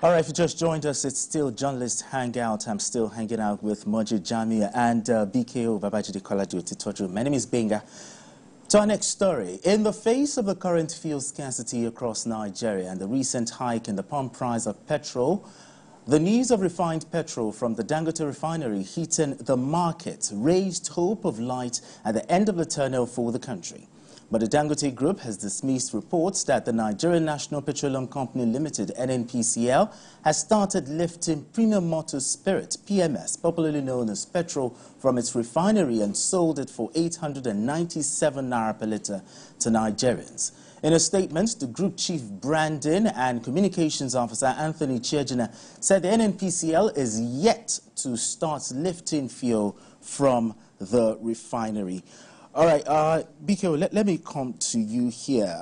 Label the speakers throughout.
Speaker 1: All right, if you just joined us, it's still Journalist Hangout. I'm still hanging out with Moji Jamia and BKO Babajide Koladu Titoju. My name is Benga. To our next story, in the face of the current fuel scarcity across Nigeria and the recent hike in the pump price of petrol, the news of refined petrol from the Dangote Refinery hitting the market raised hope of light at the end of the tunnel for the country. But the Dangote Group has dismissed reports that the Nigerian National Petroleum Company Limited, NNPCL, has started lifting premium motor spirit, PMS, popularly known as petrol, from its refinery and sold it for 897 naira per litre to Nigerians. In a statement, the Group Chief Branding and Communications Officer Anthony Chiejina said the NNPCL is yet to start lifting fuel from the refinery. All right, BKO, let me come to you here.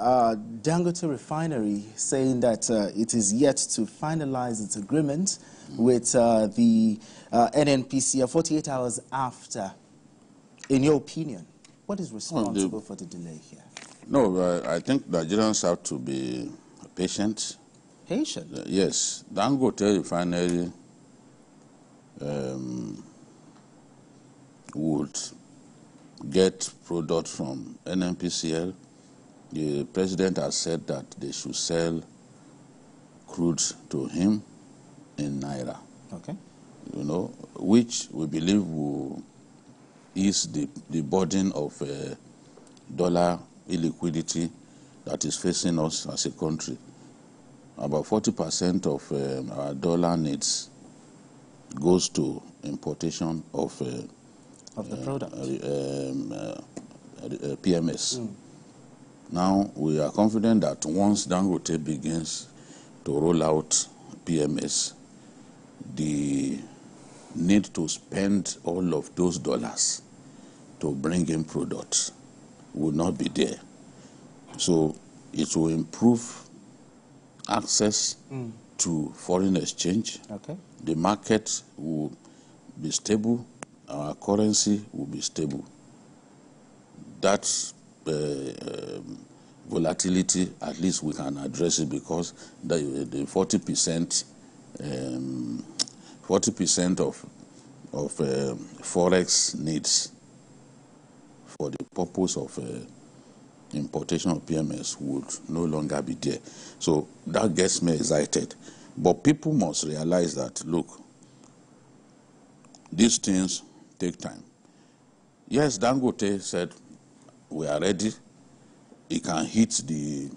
Speaker 1: Dangote Refinery saying that it is yet to finalize its agreement with the NNPCL 48 hours after. In your opinion, what is responsible for the delay here?
Speaker 2: No, I think Nigerians have to be patient.
Speaker 1: Patient?
Speaker 2: Yes. Dangote Refinery would get products from NNPCL. The president has said that they should sell crude to him in naira.
Speaker 1: Okay.
Speaker 2: You know, which we believe will ease the burden of dollar illiquidity that is facing us as a country. About 40% of our dollar needs goes to importation of
Speaker 1: the product.
Speaker 2: PMS. Now, we are confident that once Dangote begins to roll out PMS, the need to spend all of those dollars to bring in products will not be there. So it will improve access to foreign exchange.
Speaker 1: Okay.
Speaker 2: The market will be stable. Our currency will be stable. That volatility, at least we can address it, because the 40% of forex needs for the purpose of importation of PMS would no longer be there. So that gets me excited. But people must realize that, look, these things take time. Yes, Dangote said we are ready. It can hit the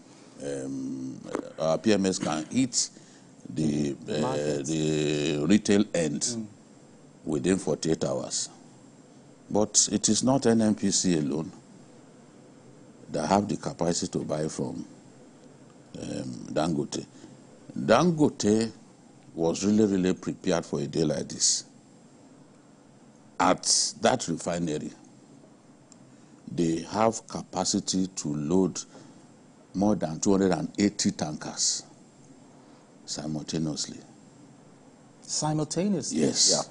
Speaker 2: our PMS can hit the retail end within 48 hours. But it is not NNPC alone that have the capacity to buy from Dangote. Dangote was really prepared for a day like this. At that refinery, they have capacity to load more than 280 tankers simultaneously.
Speaker 1: Simultaneously?
Speaker 2: Yes.
Speaker 1: Yeah.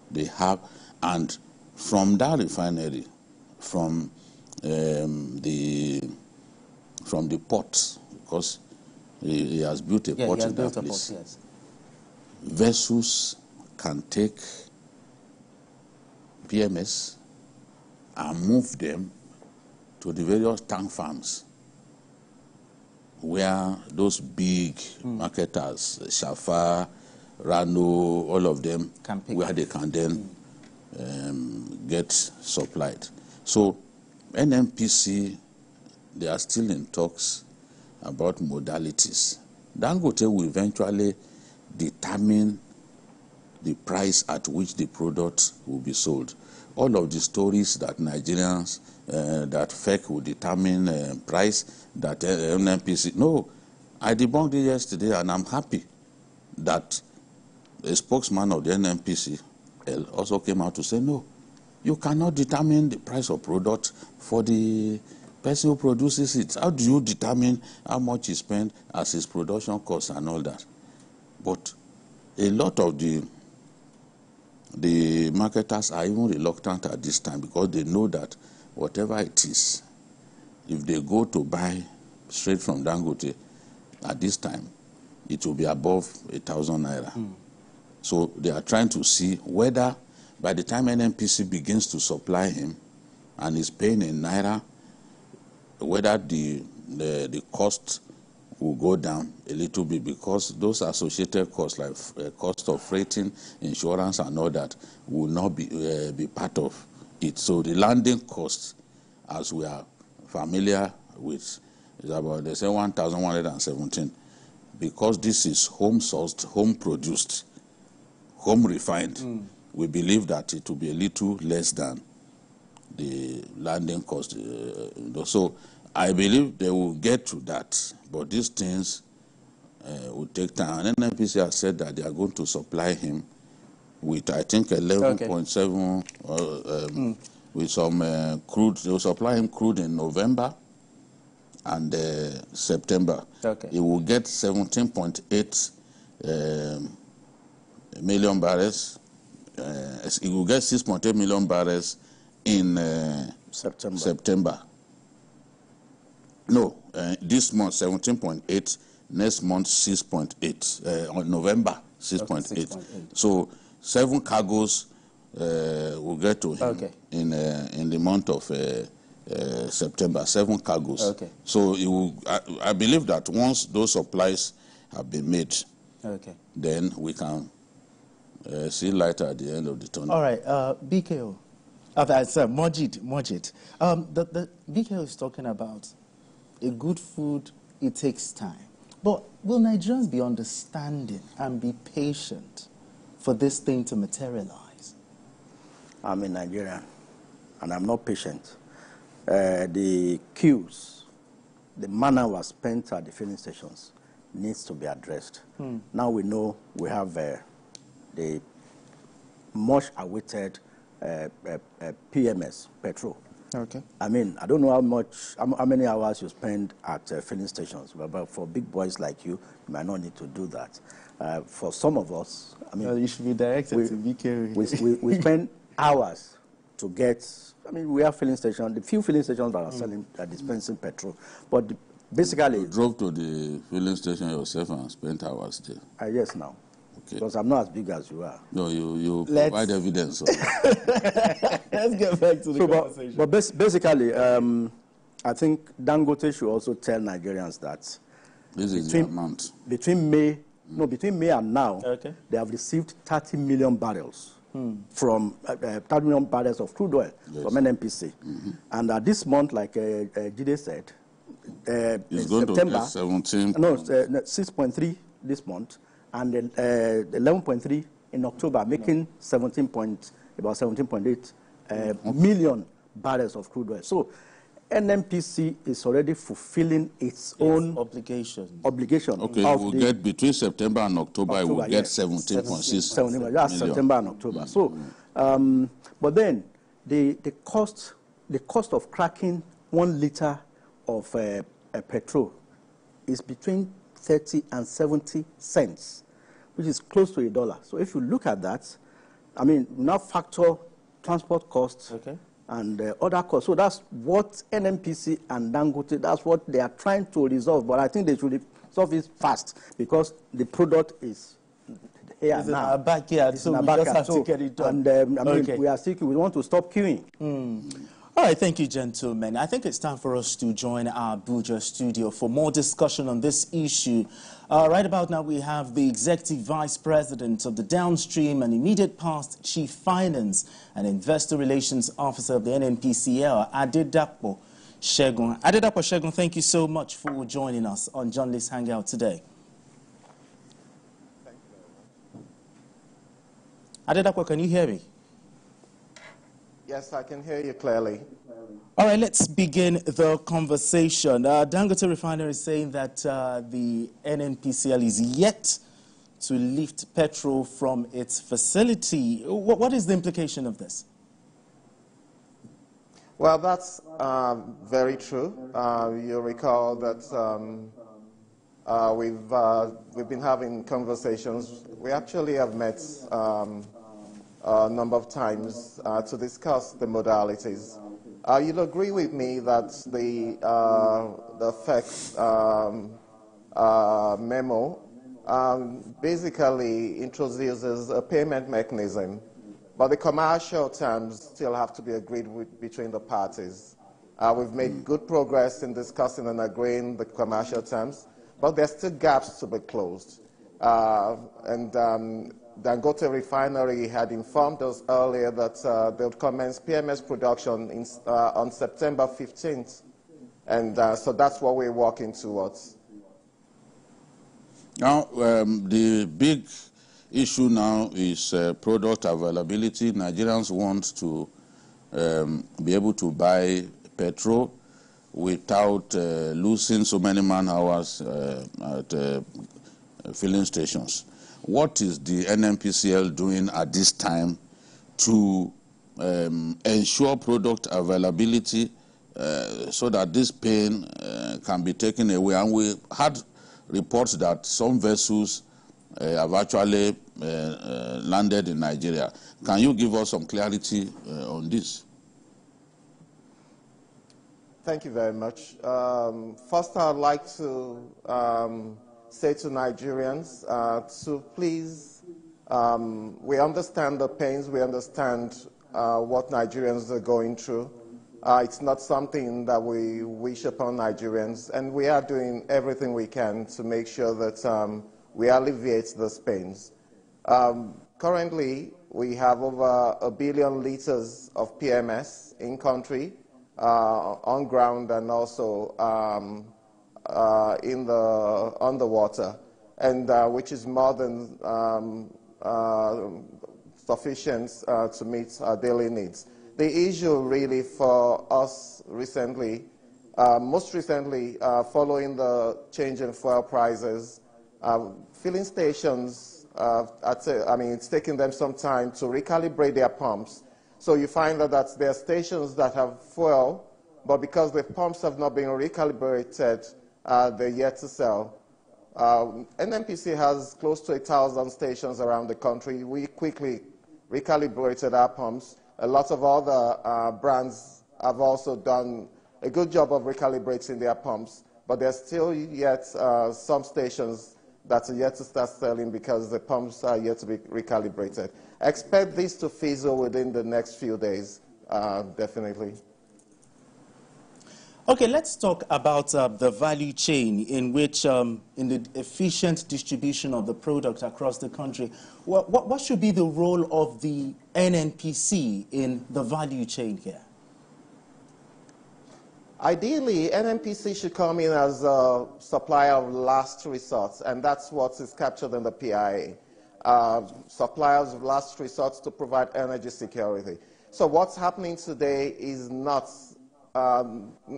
Speaker 2: They have, and from that refinery, from the port, because he has built a port in that place.
Speaker 1: Port, yes.
Speaker 2: Vessels can take PMS and move them to the various tank farms where those big marketers, Shafa, Rano, all of them, where they can then get supplied. So NNPC, they are still in talks about modalities. Dangote will eventually determine the price at which the product will be sold. All of the stories that Nigerians, that FEC will determine price, that NNPC, no, I debunked it yesterday, and I'm happy that a spokesman of the NNPCL also came out to say, no, you cannot determine the price of product for the person who produces it. How do you determine how much he spent as his production costs and all that? But a lot of the marketers are even reluctant at this time, because they know that whatever it is, if they go to buy straight from Dangote at this time, it will be above 1,000 naira. So they are trying to see whether by the time NNPC begins to supply him and is paying in naira, whether the cost will go down a little bit, because those associated costs like cost of freighting, insurance and all that will not be part of it. So the landing cost, as we are familiar with, is about, they say, 1,117. Because this is home sourced, home produced, home refined, we believe that it will be a little less than the landing cost. So I believe they will get to that, but these things will take time. And NNPC has said that they are going to supply him with, I think, 11.7 with some crude. They will supply him crude in November and September. He will get 17.8 million barrels. He will get 6.8 million barrels in September. No, this month 17.8, next month 6.8, on November 6.8. So 7 cargoes will get to him in the month of September, 7 cargoes. So it will, I believe that once those supplies have been made, then we can see light at the end of the tunnel.
Speaker 1: All right, BKO. Sorry, Mojid. The BKO is talking about a good food, it takes time. But will Nigerians be understanding and be patient for this thing to materialize?
Speaker 3: I'm a Nigerian, and I'm not patient. The queues, the manner was spent at the filling stations needs to be addressed. Now we know we have the much-awaited PMS, Petrol. I mean, I don't know how many hours you spend at filling stations, but for big boys like you, you might not need to do that. For some of us, I mean,
Speaker 1: you should be directed to BK.
Speaker 3: We spend hours to get. I mean, we have filling stations. The few filling stations that are selling, are dispensing petrol, but basically,
Speaker 2: you drove to the filling station yourself and spent hours there.
Speaker 3: Yes, now. Because I'm not as big as you are.
Speaker 2: No, you provide evidence.
Speaker 1: Let's get back to the conversation.
Speaker 3: But basically, I think Dangote should also tell Nigerians that
Speaker 2: this is the amount.
Speaker 3: Between May and now, they have received 30 million barrels from 30 million barrels of crude oil from NNPC. And this month, like Jide said,
Speaker 2: it's going
Speaker 3: September,
Speaker 2: to get 17.
Speaker 3: No, 6.3 this month. And 11.3 in October, making about 17.8 million barrels of crude oil. So NNPC is already fulfilling its own obligation.
Speaker 2: Okay, we'll get between September and October, it will get 17.6 million.
Speaker 3: That's September and October. So, but then the cost of cracking 1 liter of petrol is between 30 and 70 cents, which is close to $1. So if you look at that, I mean, now factor transport costs and other costs. So that's what NNPC and Dangote, that's what they are trying to resolve. But I think they should resolve it fast because the product is here
Speaker 1: it's
Speaker 3: now.
Speaker 1: In our backyard, so we just have to get it done.
Speaker 3: And I mean, we are seeking, we want to stop queuing.
Speaker 1: All right, thank you, gentlemen. I think it's time for us to join our Abuja studio for more discussion on this issue. Right about now, we have the Executive Vice President of the Downstream and Immediate Past Chief Finance and Investor Relations Officer of the NNPCL, Adedapo Segun. Adedapo Segun, thank you so much for joining us on Journalist Hangout today.
Speaker 4: Thank you very much.
Speaker 1: Adedapo, can you hear me?
Speaker 4: Yes, I can hear you clearly.
Speaker 1: All right, let's begin the conversation. Dangote Refinery is saying that the NNPCL is yet to lift petrol from its facility. What is the implication of this?
Speaker 4: Well, that's very true. You recall that we've been having conversations. We actually have met a number of times to discuss the modalities. You'll agree with me that the FEC memo basically introduces a payment mechanism, but the commercial terms still have to be agreed with between the parties. We've made good progress in discussing and agreeing the commercial terms, but there's still gaps to be closed. Dangote Refinery had informed us earlier that they would commence PMS production on September 15th, and so that's what we're working towards.
Speaker 2: Now, the big issue now is product availability. Nigerians want to be able to buy petrol without losing so many man-hours at filling stations. What is the NNPCL doing at this time to ensure product availability so that this pain can be taken away? And we had reports that some vessels have actually landed in Nigeria. Can you give us some clarity on this?
Speaker 4: Thank you very much. First, I'd like to say to Nigerians to please, we understand the pains, we understand what Nigerians are going through. It's not something that we wish upon Nigerians, and we are doing everything we can to make sure that we alleviate those pains. Currently, we have over 1 billion liters of PMS in country, on ground and also on the water, and which is more than sufficient to meet our daily needs. The issue really for us recently, most recently, following the change in fuel prices, filling stations, it's taking them some time to recalibrate their pumps. So you find that there are stations that have fuel, but because the pumps have not been recalibrated, they're yet to sell. NNPC has close to 1,000 stations around the country. We quickly recalibrated our pumps. A lot of other brands have also done a good job of recalibrating their pumps, but there's still yet some stations that are yet to start selling because the pumps are yet to be recalibrated. Expect this to fizzle within the next few days, definitely.
Speaker 1: Okay, let's talk about the value chain in which, in the efficient distribution of the product across the country. What should be the role of the NNPC in the value chain here?
Speaker 4: Ideally, NNPC should come in as a supplier of last resort, and that's what is captured in the PIA. Suppliers of last resort to provide energy security. So what's happening today is not,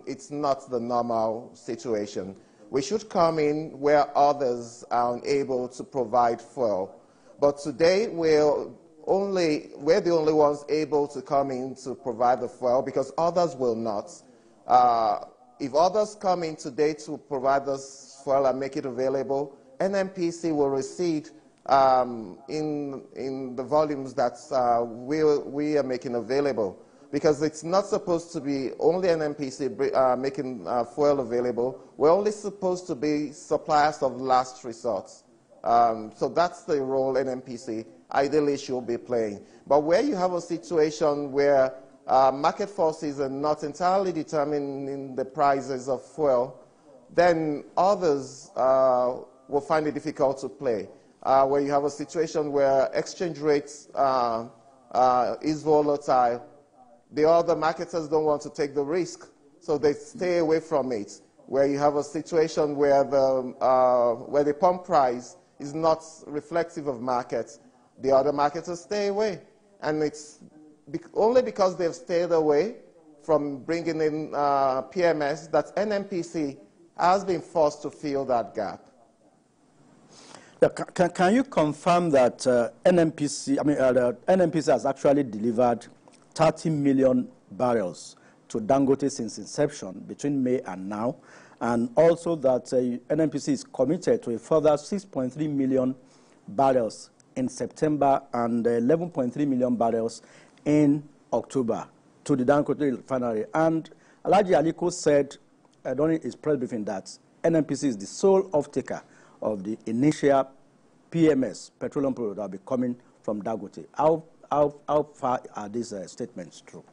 Speaker 4: it's not the normal situation. We should come in where others are unable to provide fuel. But today we're the only ones able to come in to provide the fuel because others will not. If others come in today to provide us fuel and make it available, NNPC will recede in the volumes that we are making available, because it's not supposed to be only NNPC making fuel available. We're only supposed to be suppliers of last resort. So that's the role NNPC ideally should be playing. But where you have a situation where market forces are not entirely determining the prices of fuel, then others will find it difficult to play. Where you have a situation where exchange rates is volatile, the other marketers don't want to take the risk, so they stay away from it. Where you have a situation where the pump price is not reflective of markets, the other marketers stay away. And it's only because they've stayed away from bringing in PMS that NNPC has been forced to fill that gap.
Speaker 3: Can you confirm that NNPC has actually delivered 30 million barrels to Dangote since inception between May and now, and also that NNPC is committed to a further 6.3 million barrels in September and 11.3 million barrels in October to the Dangote Refinery? And Alhaji Aliko said during his press briefing that NNPC is the sole off-taker of the initial PMS, petroleum product, that will be coming from Dangote. How far are these statements true?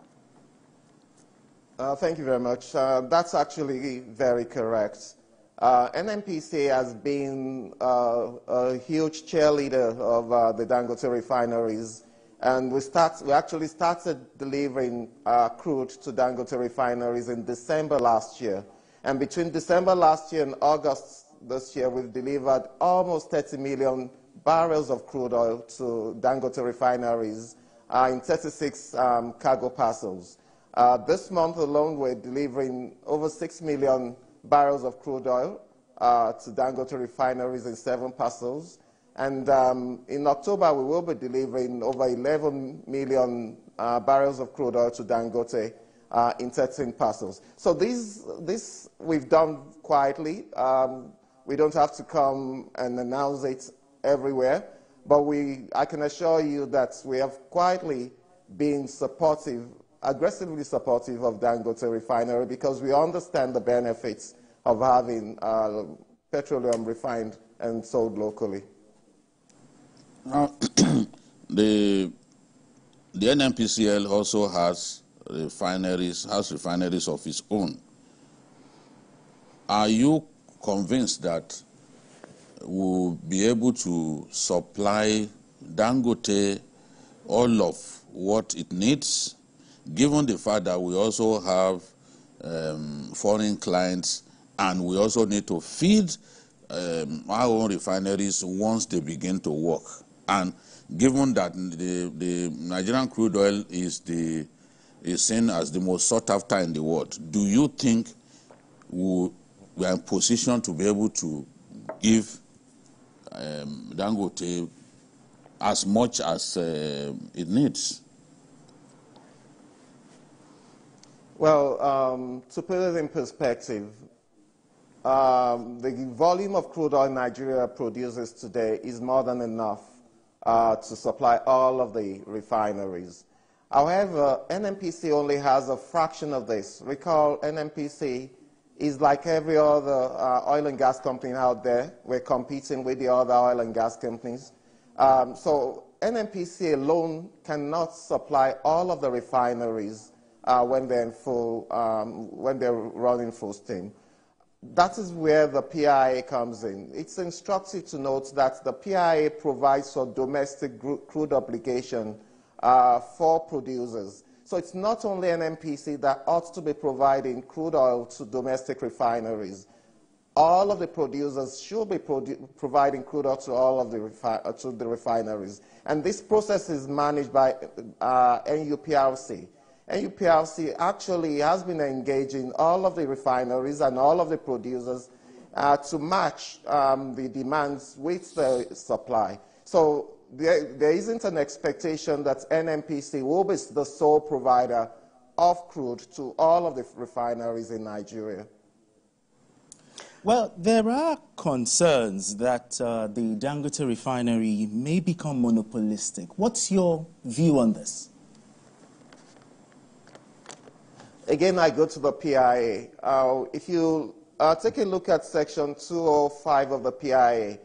Speaker 4: Thank you very much. That's actually very correct. NNPCL has been a huge cheerleader of the Dangote refineries, and we actually started delivering crude to Dangote refineries in December last year. And between December last year and August this year, we've delivered almost 30 million barrels of crude oil to Dangote refineries in 36 cargo parcels. This month alone, we're delivering over 6 million barrels of crude oil to Dangote refineries in 7 parcels. And in October, we will be delivering over 11 million barrels of crude oil to Dangote in 13 parcels. So this we've done quietly. We don't have to come and announce it everywhere, but I can assure you that we have quietly been supportive, aggressively supportive of Dangote Refinery, because we understand the benefits of having petroleum refined and sold locally.
Speaker 2: Now, the NNPCL also has refineries of its own. Are you convinced that we'll be able to supply Dangote all of what it needs, given the fact that we also have foreign clients and we also need to feed our own refineries once they begin to work? And given that the Nigerian crude oil is seen as the most sought after in the world, do you think we are in position to be able to give Dangote as much as it needs?
Speaker 4: Well, to put it in perspective, the volume of crude oil Nigeria produces today is more than enough to supply all of the refineries. However, NNPC only has a fraction of this. Recall, NNPC is like every other oil and gas company out there. We're competing with the other oil and gas companies. So NNPC alone cannot supply all of the refineries when they're in full, when they're running full steam. That is where the PIA comes in. It's instructive to note that the PIA provides for domestic crude obligation for producers. So it's not only NNPC that ought to be providing crude oil to domestic refineries. All of the producers should be providing crude oil to all of the refineries. And this process is managed by NUPRC. NUPRC actually has been engaging all of the refineries and all of the producers to match the demands with the supply. So there isn't an expectation that NNPC will be the sole provider of crude to all of the refineries in Nigeria.
Speaker 1: Well, there are concerns that the Dangote Refinery may become monopolistic. What's your view on this?
Speaker 4: Again, I go to the PIA. If you take a look at Section 205 of the PIA,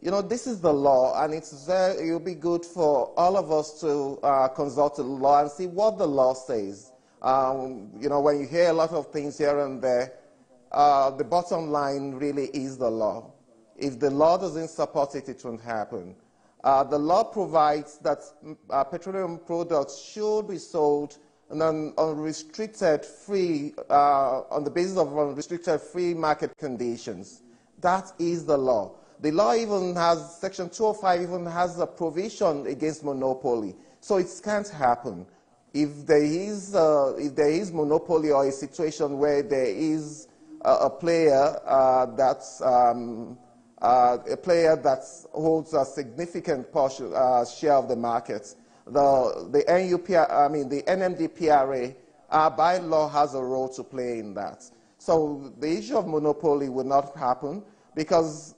Speaker 4: you know, this is the law, and it will be good for all of us to consult the law and see what the law says. You know, when you hear a lot of things here and there, the bottom line really is the law. If the law doesn't support it, it won't happen. The law provides that petroleum products should be sold on unrestricted free, on the basis of unrestricted free market conditions. That is the law. The law even has, Section 205 even has a provision against monopoly. So it can't happen. If there is monopoly or a situation where there is a player that holds a significant portion, share of the market, the NMDPRA by law has a role to play in that. So the issue of monopoly will not happen because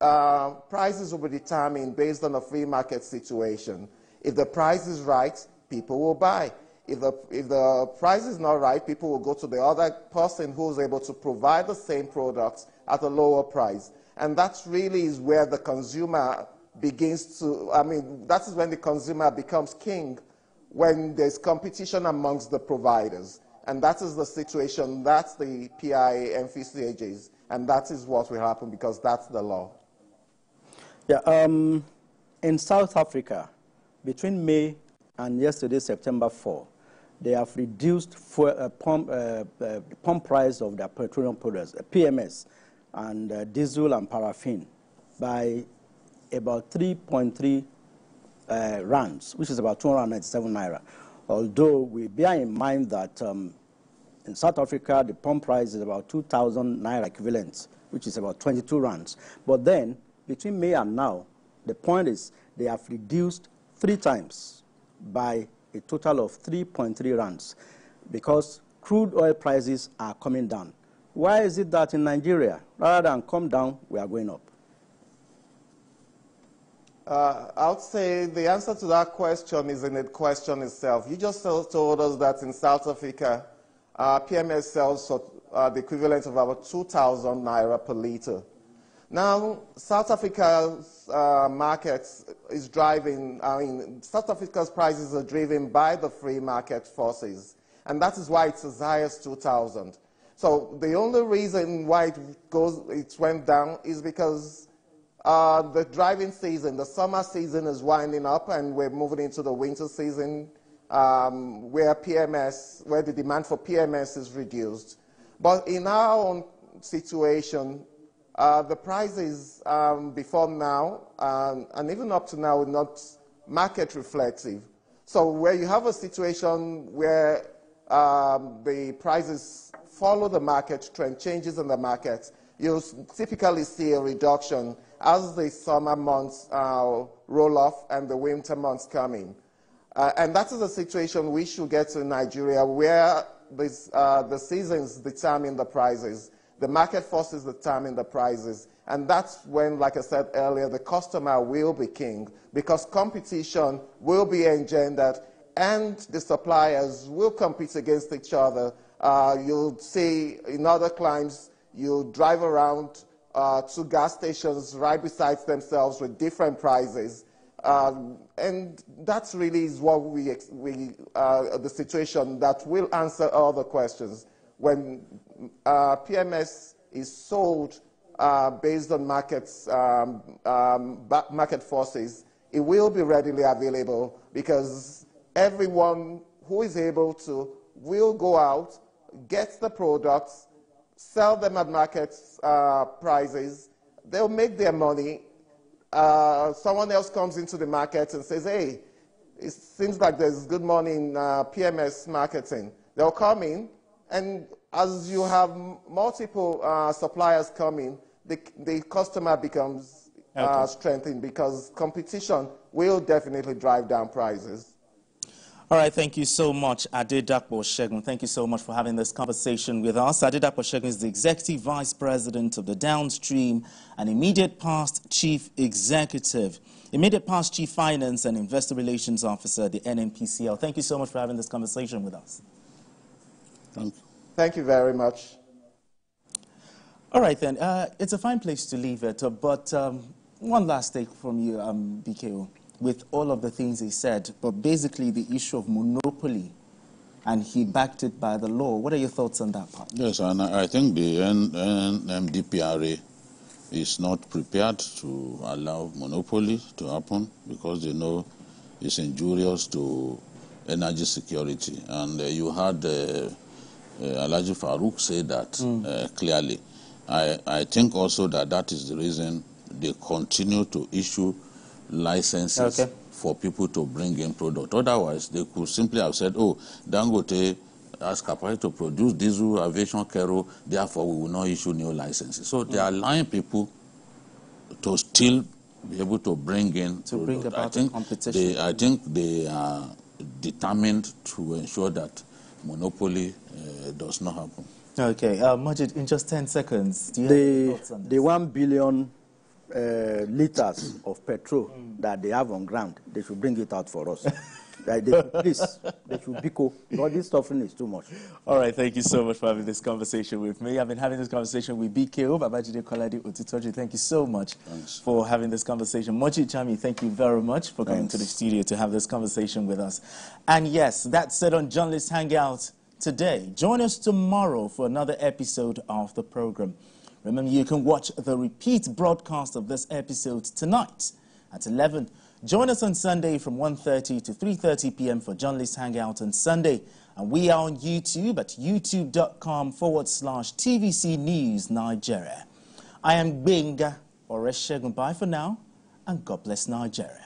Speaker 4: prices will be determined based on a free market situation. If the price is right, people will buy. If the price is not right, people will go to the other person who's able to provide the same products at a lower price. And that really is where the consumer begins to, that is when the consumer becomes king, when there's competition amongst the providers. And that is the situation, that's the PIA envisages, and that is what will happen because that's the law.
Speaker 3: Yeah, in South Africa, between May and yesterday, September 4, they have reduced pump price of their petroleum products, PMS, and diesel and paraffin by about 3.3 rands, which is about 297 naira. Although we bear in mind that in South Africa, the pump price is about 2,000 naira equivalent, which is about 22 rands. But then, between May and now, the point is they have reduced 3 times by a total of 3.3 rands because crude oil prices are coming down. Why is it that in Nigeria, rather than come down, we are going up?
Speaker 4: I would say the answer to that question is in the question itself. You just told us that in South Africa, PMS sells the equivalent of about 2,000 naira per liter. Now, South Africa's market is driving, South Africa's prices are driven by the free market forces, and that is why it's as high as 2,000. So the only reason why it went down is because the driving season, the summer season is winding up and we're moving into the winter season where the demand for PMS is reduced. But in our own situation, the prices before now and even up to now are not market reflective. So where you have a situation where the prices follow the market trend, changes in the market, you typically see a reduction as the summer months roll off and the winter months come in. And that is a situation we should get to in Nigeria where the seasons determine the prices, the market forces determine the prices, and that's when, like I said earlier, the customer will be king because competition will be engendered and the suppliers will compete against each other. You'll see in other climes, you drive around to gas stations right beside themselves with different prices. And that really is what the situation that will answer all the questions. When PMS is sold based on market forces, it will be readily available because everyone who is able to will go out, get the products, sell them at market prices. They'll make their money. Someone else comes into the market and says, hey, it seems like there's good money in PMS marketing. They'll come in, and as you have multiple suppliers coming, the customer becomes strengthened because competition will definitely drive down prices.
Speaker 1: All right, thank you so much, Adedapo Segun. Thank you so much for having this conversation with us. Adedapo Segun is the Executive Vice President of the Downstream and immediate past Chief Executive, immediate past Chief Finance and Investor Relations Officer at the NNPCL. Thank you so much for having this conversation with us.
Speaker 2: Thank you.
Speaker 4: Thank you very much.
Speaker 1: All right, then. It's a fine place to leave it, but one last take from you, BKO. With all of the things he said, but basically the issue of monopoly, and he backed it by the law. What are your thoughts on that part?
Speaker 2: Yes, and I think the NMDPRA is not prepared to allow monopoly to happen because they know it's injurious to energy security. And you had Alhaji Farouk say that clearly. I think also that is the reason they continue to issue licenses for people to bring in product. Otherwise, they could simply have said, oh, Dangote has capacity to produce diesel, aviation, kerosene, therefore we will not issue new licenses. So they are allowing people to still be able to bring in
Speaker 1: to bring about competition.
Speaker 2: I think they are determined to ensure that monopoly does not happen.
Speaker 1: Okay, Majid, in just 10 seconds, do you have any thoughts on this?
Speaker 3: The 1 billion liters of petrol that they have on ground, they should bring it out for us. Please, they should be cool. All this suffering is too much.
Speaker 1: All right, thank you so much for having this conversation with me. I've been having this conversation with BKO, Babajide Kolade Otitoju. Thank you so much for having this conversation. Moji Chami, thank you very much for coming to the studio to have this conversation with us. And yes, that's it on Journalist Hangout today. Join us tomorrow for another episode of the program. Remember, you can watch the repeat broadcast of this episode tonight at 11. Join us on Sunday from 1:30 to 3:30 p.m. for Journalist Hangout on Sunday. And we are on YouTube at youtube.com/TVC News Nigeria. I am Benga Oreshegun. Bye for now, and God bless Nigeria.